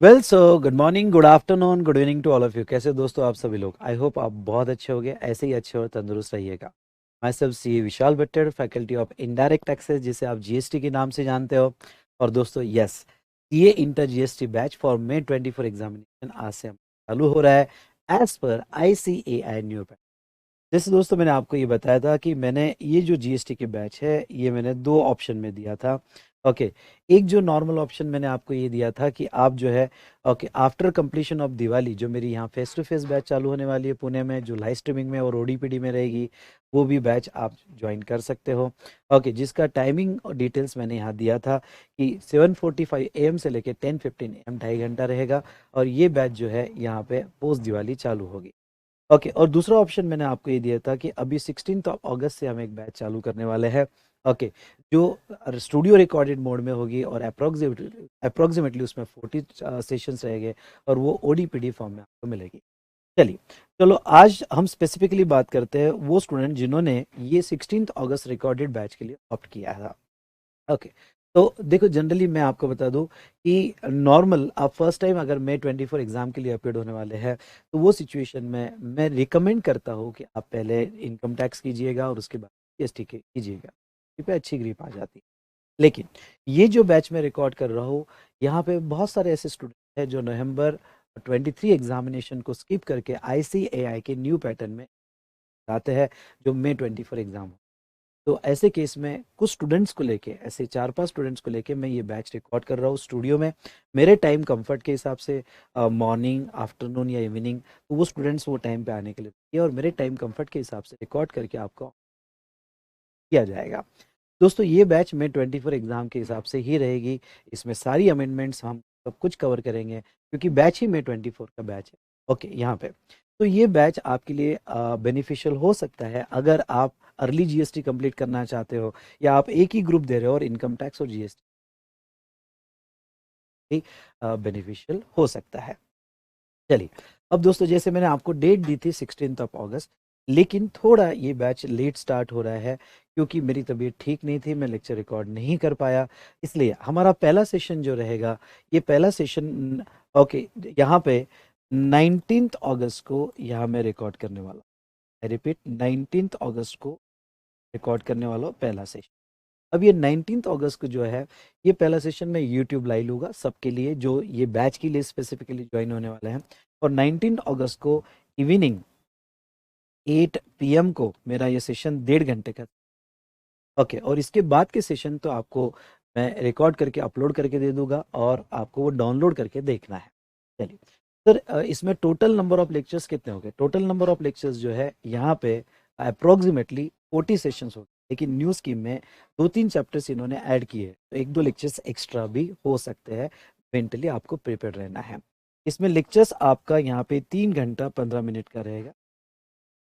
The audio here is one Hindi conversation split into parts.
Well so good morning, good afternoon, good evening to all of you. कैसे दोस्तों आप सभी लोग? आई होप आप बहुत अच्छे होंगे, ऐसे ही अच्छे और तंदुरुस्त रहिएगा। Myself C Vishal Bhattar, faculty of indirect taxes, जिसे आप जीएसटी के नाम से जानते हो। और दोस्तों yes, CA inter GST batch for may 24 examination आज से चालू हो रहा है as per ICAI new pattern. जैसे दोस्तों मैंने आपको ये बताया था कि मैंने ये जो जीएसटी के बैच है ये मैंने दो ऑप्शन में दिया था। ओके, एक जो नॉर्मल ऑप्शन मैंने आपको ये दिया था कि आप जो है okay after completion of Diwali जो मेरी यहाँ फेस टू फेस बैच चालू होने वाली है पुणे में, जो लाइव स्ट्रीमिंग में और ओडीपीडी में रहेगी, वो भी बैच आप ज्वाइन कर सकते हो। ओके, जिसका टाइमिंग और डिटेल्स मैंने यहाँ दिया था कि 7:45 AM से लेकर 10:15 AM 2.5 घंटा रहेगा। और ये बैच जो है यहाँ पे पोस्ट दिवाली चालू होगी। ओके, और दूसरा ऑप्शन मैंने आपको ये दिया था कि अभी 16 अगस्त से हम एक बैच चालू करने वाले हैं। ओके, जो स्टूडियो रिकॉर्डेड मोड में होगी और अप्रोक्सीमेटली उसमें 40 सेशंस रहेंगे और वो ओडीपीडी फॉर्म में आपको मिलेगी। चलिए, चलो आज हम स्पेसिफिकली बात करते हैं वो स्टूडेंट जिन्होंने ये 16 अगस्त रिकॉर्डेड बैच के लिए ऑप्ट किया था। ओके, तो देखो जनरली मैं आपको बता दूं कि नॉर्मल आप फर्स्ट टाइम अगर May 24 एग्जाम के लिए अपेयर होने वाले हैं तो वो सिचुएशन में मैं रिकमेंड करता हूँ कि आप पहले इनकम टैक्स कीजिएगा और उसके बाद जीएसटी कीजिएगा। इस पे अच्छी ग्रिप आ जाती है। लेकिन ये जो बैच में रिकॉर्ड कर रहा हूँ, यहाँ पे बहुत सारे ऐसे स्टूडेंट हैं जो नवंबर 23 एग्जामिनेशन को स्किप करके ICAI के न्यू पैटर्न में आते हैं, जो May 24 एग्जाम। तो ऐसे केस में कुछ स्टूडेंट्स को लेके, ऐसे 4-5 स्टूडेंट्स को लेके मैं ये बैच रिकॉर्ड कर रहा हूँ स्टूडियो में, मेरे टाइम कंफर्ट के हिसाब से, मॉर्निंग, आफ्टरनून या इवनिंग। तो वो स्टूडेंट्स वो टाइम पे आने के लिए ये और मेरे टाइम कंफर्ट के हिसाब से रिकॉर्ड करके आपको किया जाएगा। दोस्तों ये बैच में 24 एग्जाम के हिसाब से ही रहेगी। इसमें सारी अमेंडमेंट्स हम सब कुछ कवर करेंगे क्योंकि बैच ही में 24 का बैच है। ओके, यहाँ पे तो ये बैच आपके लिए बेनिफिशियल हो सकता है अगर आप अर्ली जीएसटी कंप्लीट करना चाहते हो, या आप एक ही ग्रुप दे रहे हो और इनकम टैक्स और जीएसटी बेनिफिशियल हो सकता है। चलिए, अब दोस्तों जैसे मैंने आपको डेट दी थी 16 अगस्त, लेकिन थोड़ा ये बैच लेट स्टार्ट हो रहा है क्योंकि मेरी तबीयत ठीक नहीं थी, मैं लेक्चर रिकॉर्ड नहीं कर पाया। इसलिए हमारा पहला सेशन जो रहेगा, ये पहला सेशन ओके यहाँ पे 19 अगस्त को यहाँ मैं रिकॉर्ड करने वाला, आई रिपीट 19 अगस्त को रिकॉर्ड करने वाला हूँ पहला सेशन। अब ये 19 अगस्त को जो है ये पहला सेशन मैं यूट्यूब लाइव लूंगा सबके लिए जो ये बैच के लिए स्पेसिफिकली ज्वाइन होने वाले हैं। और 19 अगस्त को इवनिंग 8 PM को मेरा ये सेशन 1.5 घंटे का। ओके, और इसके बाद के सेशन तो आपको मैं रिकॉर्ड करके अपलोड करके दे दूंगा और आपको वो डाउनलोड करके देखना है। चलिए सर, इसमें टोटल नंबर ऑफ लेक्चर्स कितने हो गए? टोटल नंबर ऑफ लेक्चर्स जो है यहाँ पे अप्रोक्सीमेटली 40 सेशंस हो गए, लेकिन न्यू स्कीम में 2-3 चैप्टर्स इन्होंने ऐड किए, तो 1-2 लेक्चर्स एक्स्ट्रा भी हो सकते हैं। मेंटली आपको प्रिपेयर रहना है। इसमें लेक्चर्स आपका यहाँ पे 3 घंटा 15 मिनट का रहेगा।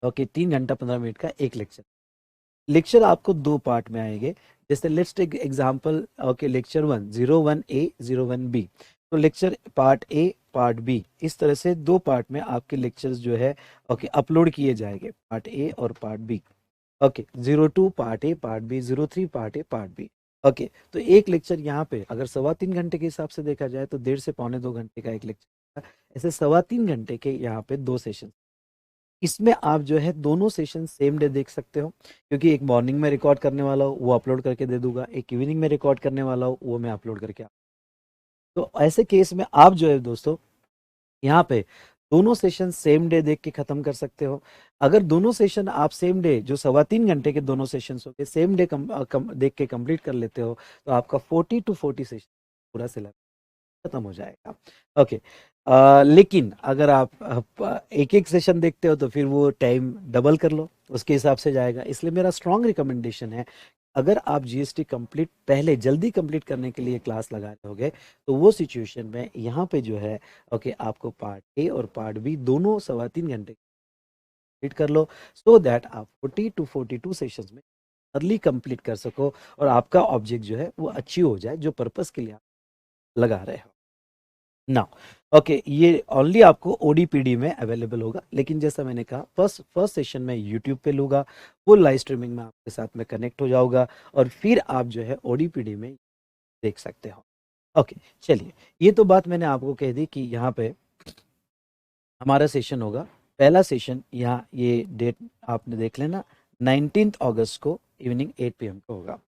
ओके, 3 घंटा 15 मिनट का एक लेक्चर। लेक्चर आपको दो पार्ट में आएंगे। जैसे let's take example, okay lecture 1 01A 01B। तो lecture part A part B, इस तरह से दो पार्ट में आपके लेक्चर्स जो है ओके अपलोड किए जाएंगे, पार्ट ए और part B. Okay, 02 part A part B, 03 part A part B. Okay, तो एक लेक्चर यहाँ पे अगर 3.25 घंटे के हिसाब से देखा जाए तो 1.5 से 1.25 घंटे का एक लेक्चर, ऐसे 3.25 घंटे के यहाँ पे दो सेशन। इसमें आप जो है दोनों सेशन सेम डे देख सकते हो, क्योंकि एक मॉर्निंग में रिकॉर्ड करने वाला हूँ वो अपलोड करके दे दूंगा, एक इवनिंग में रिकॉर्ड करने वाला हूँ वो मैं अपलोड करके तो ऐसे केस में आप जो है दोस्तों यहाँ पे दोनों सेशन सेम डे देख के खत्म कर सकते हो। अगर दोनों सेशन आप सेम डे, जो 3.25 घंटे के दोनों सेशन हो गए, सेम डे देख के कंप्लीट कर लेते हो तो आपका 40 to 40 सेशन पूरा सिलेबस खत्म हो जाएगा। ओके, लेकिन अगर आप एक एक सेशन देखते हो तो फिर वो टाइम डबल कर लो, उसके हिसाब से जाएगा। इसलिए मेरा स्ट्रॉन्ग रिकमेंडेशन है, अगर आप जीएसटी कंप्लीट पहले जल्दी कंप्लीट करने के लिए क्लास लगा रहे होगे तो वो सिचुएशन में यहाँ पे जो है ओके आपको पार्ट ए और पार्ट बी दोनों 3.25 घंटे कंप्लीट कर लो, सो दैट आप 40 to 42 सेशंस में अर्ली कंप्लीट कर सको और आपका ऑब्जेक्ट जो है वो अचीव हो जाए जो पर्पस के लिए आप लगा रहे हो ना। ओके, ये ओनली आपको ओडीपीडी में अवेलेबल होगा, लेकिन जैसा मैंने कहा फर्स्ट फर्स्ट सेशन में यूट्यूब पे लूँगा, वो लाइव स्ट्रीमिंग में आपके साथ में कनेक्ट हो जाऊँगा और फिर आप जो है ओडीपीडी में देख सकते हो। ओके, चलिए, ये तो बात मैंने आपको कह दी कि यहाँ पे हमारा सेशन होगा। पहला सेशन यहाँ ये डेट आपने देख लेना, 19 अगस्त को इवनिंग 8 PM को होगा।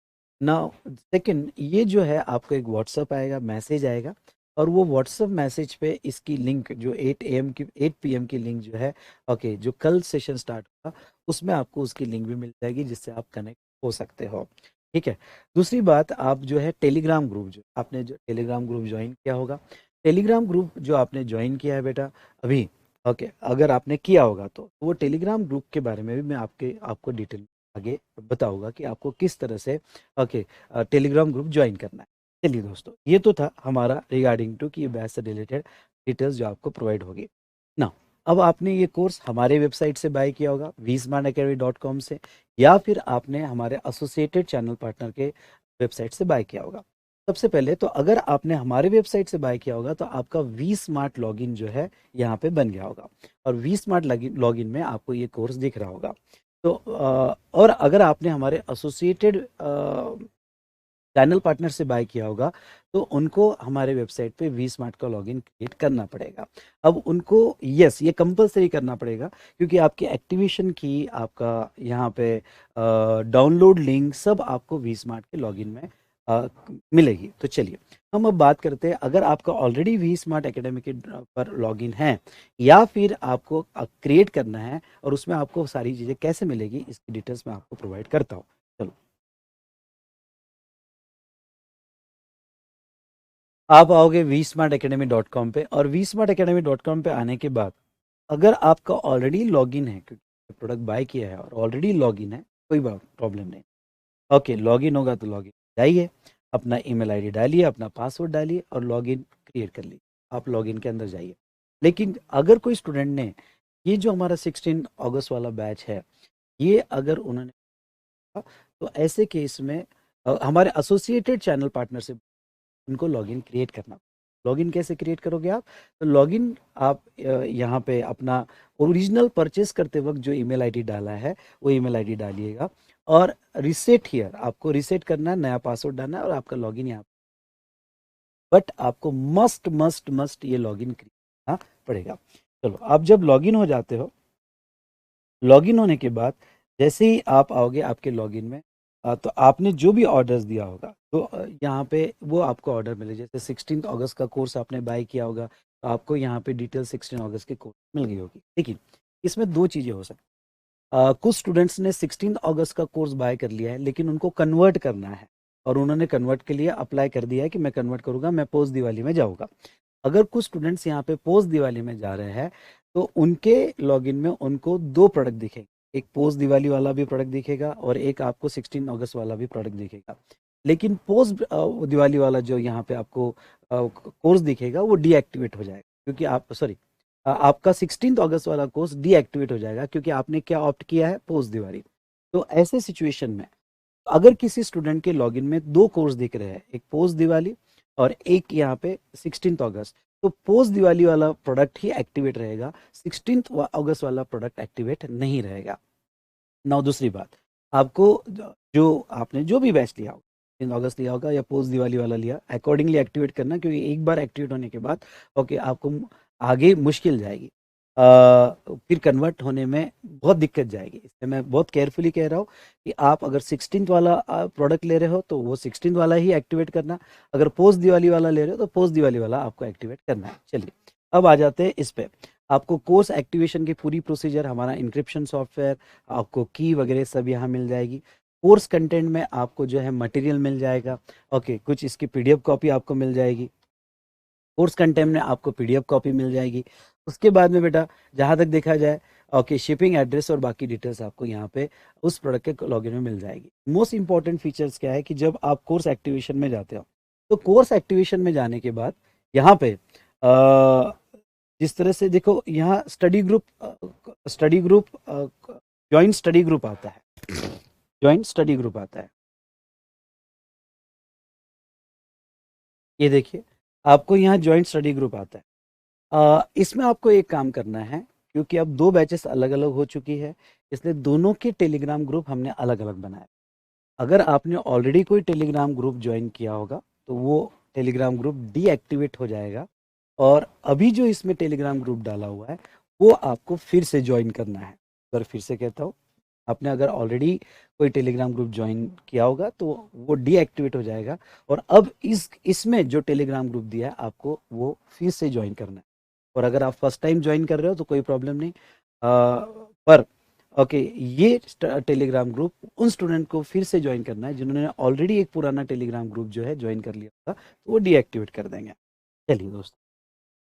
नाउ सेकंड, ये जो है आपको एक व्हाट्सअप आएगा, मैसेज आएगा, और वो व्हाट्सअप मैसेज पे इसकी लिंक जो 8 PM की लिंक जो है, ओके, जो कल सेशन स्टार्ट होगा उसमें आपको उसकी लिंक भी मिल जाएगी जिससे आप कनेक्ट हो सकते हो। ठीक है। दूसरी बात, आप जो है टेलीग्राम ग्रुप, जो आपने जो टेलीग्राम ग्रुप ज्वाइन किया होगा, टेलीग्राम ग्रुप जो आपने ज्वाइन किया है बेटा अभी, ओके, अगर आपने किया होगा तो वो टेलीग्राम ग्रुप के बारे में भी मैं आपको डिटेल आगे बताऊंगा कि आपको किस तरह से, ओके, टेलीग्राम ग्रुप ज्वाइन करना है। चलिए दोस्तों, ये तो था हमारा रिगार्डिंग टू कि ये बैच से रिलेटेड डिटेल्स जो आपको प्रोवाइड होगी ना। अब आपने ये कोर्स हमारे वेबसाइट से बाय किया होगा vsmartacademy.com से, या फिर आपने हमारे एसोसिएटेड चैनल पार्टनर के वेबसाइट से बाय किया होगा। सबसे पहले तो अगर आपने हमारे वेबसाइट से बाय किया होगा तो आपका वी स्मार्ट लॉगिन जो है यहाँ पे बन गया होगा, और वी स्मार्ट लॉगिन में आपको ये कोर्स दिख रहा होगा। तो और अगर आपने हमारे एसोसिएटेड चैनल पार्टनर से बाय किया होगा तो उनको हमारे वेबसाइट पे वी स्मार्ट का लॉगिन क्रिएट करना पड़ेगा। अब उनको, यस, ये कंपलसरी करना पड़ेगा क्योंकि आपकी एक्टिवेशन की, आपका यहाँ पे डाउनलोड लिंक सब आपको वी स्मार्ट के लॉगिन में मिलेगी। तो चलिए हम अब बात करते हैं, अगर आपका ऑलरेडी वी स्मार्ट एकेडमी के पर लॉगिन है या फिर आपको क्रिएट करना है और उसमें आपको सारी चीज़ें कैसे मिलेगी इसकी डिटेल्स मैं आपको प्रोवाइड करता हूँ। चलो, आप आओगे vsmartacademy.com पे, और vsmartacademy.com पे आने के बाद अगर आपका ऑलरेडी लॉगिन है, क्योंकि प्रोडक्ट बाय किया है और ऑलरेडी लॉगिन है, कोई बात प्रॉब्लम नहीं। ओके, लॉगिन होगा तो लॉगिन जाइए, अपना ईमेल आईडी डालिए, अपना पासवर्ड डालिए और लॉगिन क्रिएट कर लीजिए। आप लॉगिन के अंदर जाइए। लेकिन अगर कोई स्टूडेंट ने ये जो हमारा 16 अगस्त वाला बैच है, ये अगर उन्होंने, तो ऐसे केस में हमारे एसोसिएटेड चैनल पार्टनर से उनको लॉगिन क्रिएट करना। लॉगिन कैसे क्रिएट करोगे आप? तो लॉगिन आप यहाँ पे अपना ओरिजिनल परचेस करते वक्त जो ईमेल आईडी डाला है वो ईमेल आईडी डालिएगा, और रिसेट हियर आपको रिसेट करना है, नया पासवर्ड डालना है और आपका लॉगिन यहाँ, बट आपको मस्ट मस्ट मस्ट ये लॉगिन करना पड़ेगा। चलो, आप जब लॉगिन हो जाते हो, लॉगिन होने के बाद जैसे ही आप आओगे आपके लॉगिन में, तो आपने जो भी ऑर्डर्स दिया होगा तो यहाँ पे वो आपको ऑर्डर मिले। जैसे 16 अगस्त का कोर्स आपने बाय किया होगा तो आपको यहाँ पे डिटेल 16 अगस्त के कोर्स मिल गई होगी। लेकिन इसमें दो चीज़ें हो सकती हैं। कुछ स्टूडेंट्स ने 16 अगस्त का कोर्स बाय कर लिया है लेकिन उनको कन्वर्ट करना है, और उन्होंने कन्वर्ट के लिए अप्लाई कर दिया है कि मैं कन्वर्ट करूंगा, मैं पोस्ट दिवाली में जाऊंगा। अगर कुछ स्टूडेंट्स यहाँ पे पोस्ट दिवाली में जा रहे हैं तो उनके लॉगिन में उनको दो प्रोडक्ट दिखेंगे, एक पोस्ट दिवाली वाला भी प्रोडक्ट दिखेगा और एक आपको 16 अगस्त वाला भी प्रोडक्ट दिखेगा। लेकिन पोस्ट दिवाली वाला जो यहाँ पे आपको कोर्स दिखेगा वो डीएक्टिवेट हो जाएगा, क्योंकि आप, सॉरी, आपका 16 अगस्त वाला कोर्स डीएक्टिवेट हो जाएगा क्योंकि आपने क्या ऑप्ट किया है, पोस्ट दिवाली। तो ऐसे सिचुएशन में अगर किसी स्टूडेंट के लॉगिन में दो कोर्स दिख रहे हैं, एक पोस्ट दिवाली और एक यहाँ पे 16 अगस्त, तो पोस्ट दिवाली वाला प्रोडक्ट ही एक्टिवेट रहेगा, 16 अगस्त वाला प्रोडक्ट एक्टिवेट नहीं रहेगा। नाउ दूसरी बात, आपको जो आपने जो भी बैच लिया होगा, 16 अगस्त लिया होगा या पोस्ट दिवाली वाला लिया, अकॉर्डिंगली एक्टिवेट करना, क्योंकि एक बार एक्टिवेट होने के बाद ओके आपको आगे मुश्किल जाएगी, फिर कन्वर्ट होने में बहुत दिक्कत जाएगी। इसलिए मैं बहुत केयरफुली कह रहा हूँ कि आप अगर 16 वाला प्रोडक्ट ले रहे हो तो वो 16 वाला ही एक्टिवेट करना, अगर पोस्ट दिवाली वाला ले रहे हो तो पोस्ट दिवाली वाला आपको एक्टिवेट करना है। चलिए, अब आ जाते हैं इस पे। आपको कोर्स एक्टिवेशन की पूरी प्रोसीजर, हमारा इंक्रिप्शन सॉफ्टवेयर, आपको की वगैरह सब यहाँ मिल जाएगी। कोर्स कंटेंट में आपको जो है मटेरियल मिल जाएगा, ओके, कुछ इसकी पीडीएफ कॉपी आपको मिल जाएगी, कोर्स कंटेंट में आपको पीडीएफ कॉपी मिल जाएगी। उसके बाद में बेटा जहाँ तक देखा जाए, ओके, शिपिंग एड्रेस और बाकी डिटेल्स आपको यहाँ पे उस प्रोडक्ट के लॉगिन में मिल जाएगी। मोस्ट इंपॉर्टेंट फीचर्स क्या है कि जब आप कोर्स एक्टिवेशन में जाते हो तो कोर्स एक्टिवेशन में जाने के बाद यहाँ पे जिस तरह से देखो, यहाँ study group joint study group आता है, ज्वाइंट स्टडी ग्रुप आता है, ये देखिए, आपको यहाँ ज्वाइंट स्टडी ग्रुप आता है। इसमें आपको एक काम करना है, क्योंकि अब दो बैचेस अलग अलग हो चुकी है, इसलिए दोनों के टेलीग्राम ग्रुप हमने अलग अलग बनाए। अगर आपने ऑलरेडी कोई टेलीग्राम ग्रुप ज्वाइन किया होगा तो वो टेलीग्राम ग्रुप डीएक्टिवेट हो जाएगा और अभी जो इसमें टेलीग्राम ग्रुप डाला हुआ है वो आपको फिर से ज्वाइन करना है। अगर फिर से कहता हूँ, आपने अगर ऑलरेडी कोई टेलीग्राम ग्रुप ज्वाइन किया होगा तो वो डीएक्टिवेट हो जाएगा और अब इसमें जो टेलीग्राम ग्रुप दिया है आपको वो फिर से ज्वाइन करना है। और अगर आप फर्स्ट टाइम ज्वाइन कर रहे हो तो कोई प्रॉब्लम नहीं, पर ओके, ये टेलीग्राम ग्रुप उन स्टूडेंट को फिर से ज्वाइन करना है जिन्होंने ऑलरेडी एक पुराना टेलीग्राम ग्रुप जो है ज्वाइन कर लिया था, तो वो डीएक्टिवेट कर देंगे। चलिए दोस्तों,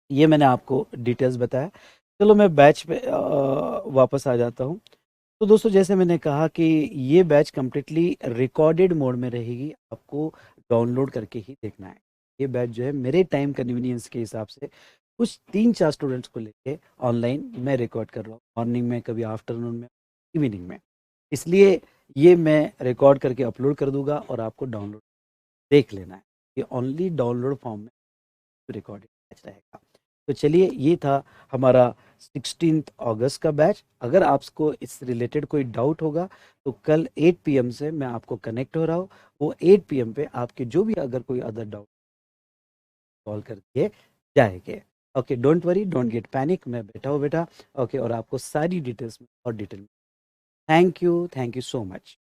ये मैंने आपको डिटेल्स बताया। चलो मैं बैच पे वापस आ जाता हूँ। तो दोस्तों, जैसे मैंने कहा कि ये बैच कम्प्लीटली रिकॉर्डेड मोड में रहेगी, आपको डाउनलोड करके ही देखना है। ये बैच जो है मेरे टाइम कन्वीनियंस के हिसाब से कुछ 3-4 स्टूडेंट्स को लेके ऑनलाइन मैं रिकॉर्ड कर रहा हूँ, मॉर्निंग में, कभी आफ्टरनून में, इवनिंग में। इसलिए ये मैं रिकॉर्ड करके अपलोड कर दूंगा और आपको डाउनलोड देख लेना है। ये ओनली डाउनलोड फॉर्म में रिकॉर्डेड बैच रहेगा। तो चलिए, ये था हमारा 16 अगस्त का बैच। अगर आपको इस रिलेटेड कोई डाउट होगा तो कल 8 PM से मैं आपको कनेक्ट हो रहा हूँ। वो 8 PM पे आपके जो भी अगर कोई अदर डाउट सॉल्व कर दिए जाएंगे। Okay, don't worry, don't get panic, मैं बैठा हूँ बेटा। ओके, और आपको सारी डिटेल्स में और डिटेल में। Thank you so much.